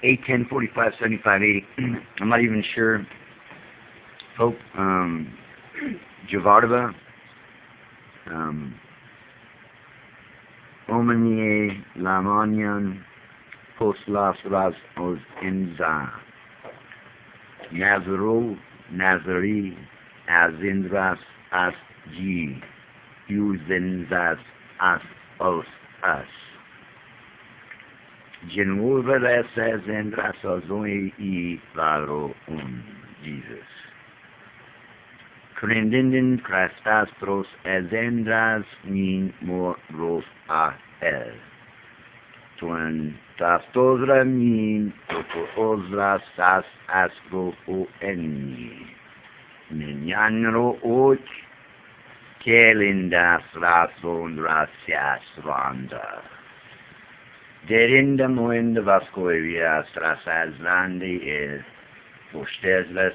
A10, 45, 75, 80. I'm not even sure. Pope Javardava. Omnie Lamanian Postlas Ras Os Enza. Nazaro Nazari Azindras As G. Uzenzas As Os As. Genova says Endras Ozoi E Laro Jesus. Crendindin Christastros Ezendras Min Moros A El. Tuan Tastosra Min Osra Sas Astro O Eni. Minyanro Och Kelindas Rasondras Randa. Derinda Moenda Vascoevia Strasazlandi is Postesles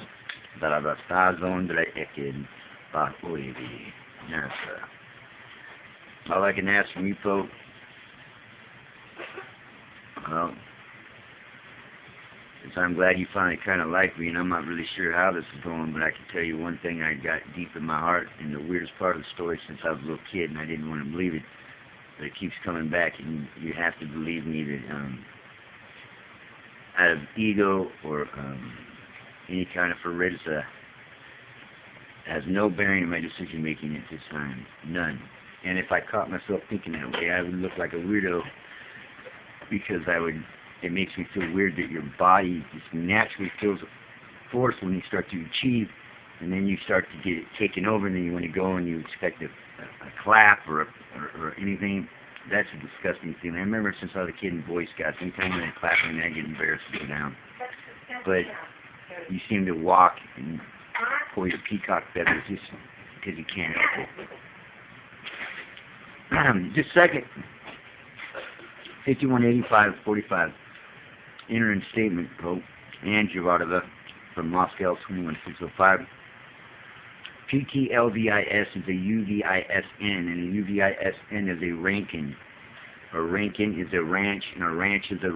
Darabastazondre Ekin Vascoevi NASA. All I can ask from you folks, well, is I'm glad you finally kind of like me, and I'm not really sure how this is going, but I can tell you one thing I got deep in my heart, and the weirdest part of the story since I was a little kid, and I didn't want to believe it, but it keeps coming back, and you have to believe me that out of ego or any kind of heredity has no bearing on my decision making at this time. None. And if I caught myself thinking that way, I would look like a weirdo, because it makes me feel weird that your body just naturally feels force when you start to achieve, and then you start to get it taken over, and then you want to go and you expect a clap or anything. That's a disgusting feeling. I remember since I was a kid in Boy Scouts, anytime when I clap and I get embarrassed to go down. But you seem to walk and pull your peacock feathers just because you can't help it. Just a second. 5185-45. Interim statement, Pope and Javardava from Moscow 21605. PTLVIS is a UVISN, and a UVISN is a rankin. A rankin is a ranch, and a ranch is a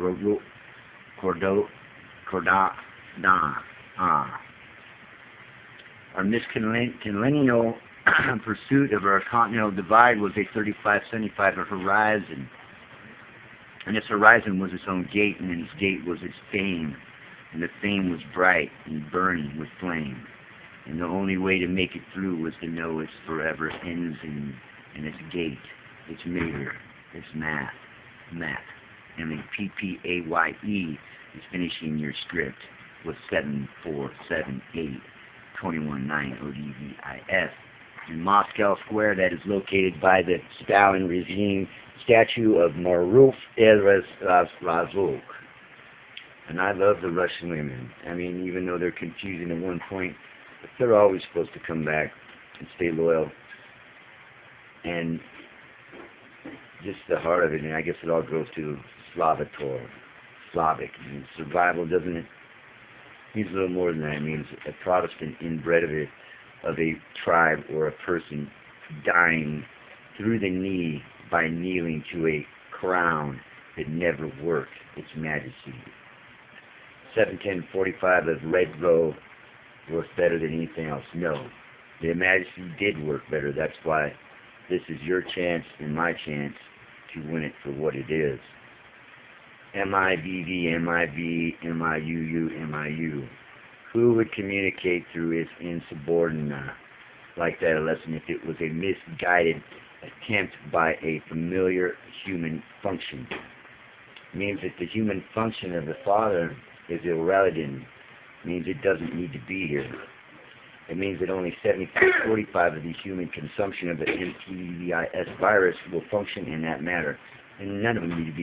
Our miscellaneous pursuit of our continental divide was a 3575 horizon. And its horizon was its own gate, and its gate was its fame. And the fame was bright and burning with flame. And the only way to make it through was to know its forever ends in its gate, its meter, its math. And the PPAYE is finishing your script with 7478 219 ODVIS. In Moscow Square, that is located by the Stalin regime statue of Maruf Razok. And I love the Russian women. I mean, even though they're confusing at one point, but they're always supposed to come back and stay loyal. And just the heart of it, and I guess it all goes to Slavic. And survival doesn't it? Means a little more than that. It means a Protestant inbred of a tribe or a person dying through the knee by kneeling to a crown that never worked, its majesty. 71045 of Red Row works better than anything else. No, their majesty did work better. That's why this is your chance and my chance to win it for what it is. MIBV, MIB, MIUU, MIU. Who would communicate through its insubordinate like that unless if it was a misguided attempt by a familiar human function? It means that the human function of the Father is irrelevant. It means it doesn't need to be here. It means that only 75-45 of the human consumption of the MTVIS virus will function in that matter, and none of them need to be